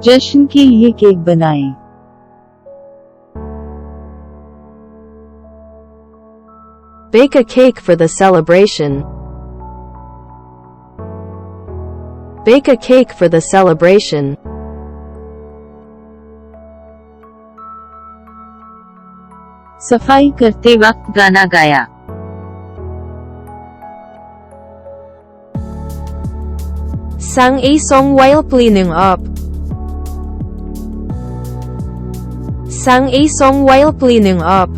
जश्न के लिए केक बनाएं। Bake a cake for the celebration. Bake a cake for the celebration. सफाई करते वक्त गाना गाया। Sang a song while cleaning up. Sang a song while cleaning up.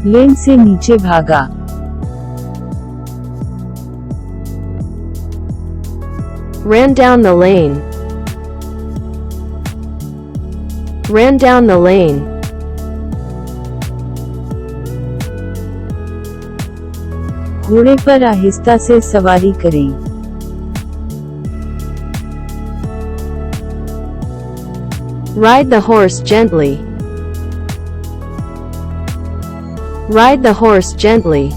लेन से नीचे भागा। Ran down the lane. Ran down the lane. घोड़े पर आहिस्ता से सवारी करें। Ride the horse gently. Ride the horse gently.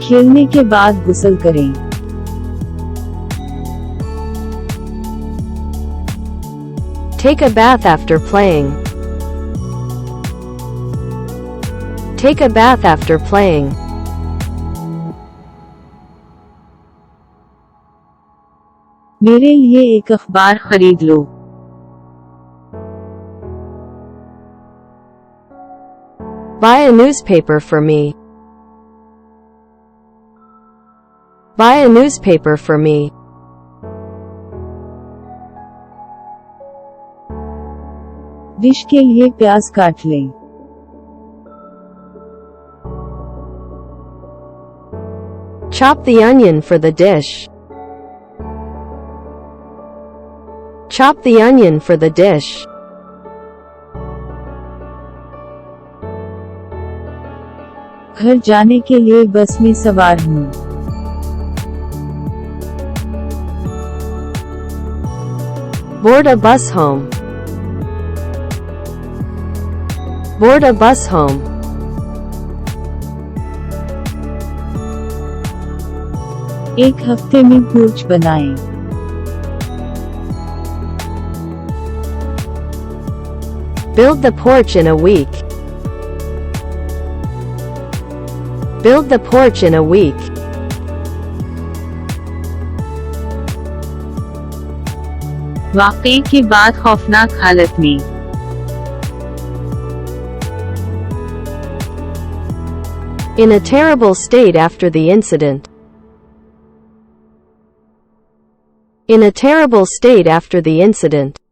खेलने के बाद गुस्ल करें। Take a bath after playing. Take a bath after playing. मेरे लिए एक अखबार खरीद लो। Buy a newspaper for me. Buy a newspaper for me. Dish के लिए प्याज काट लें। Chop the onion for the dish. Chop the onion for the dish. घर जाने के लिए बस में सवार हूँ। Board a bus home. Board a bus home. एक हफ्ते में पोर्च बनाएं। Build the porch in a week. Build the porch in a week. वाक़ये के बाद खौफनाक हालत में। In a terrible state after the incident. In a terrible state after the incident.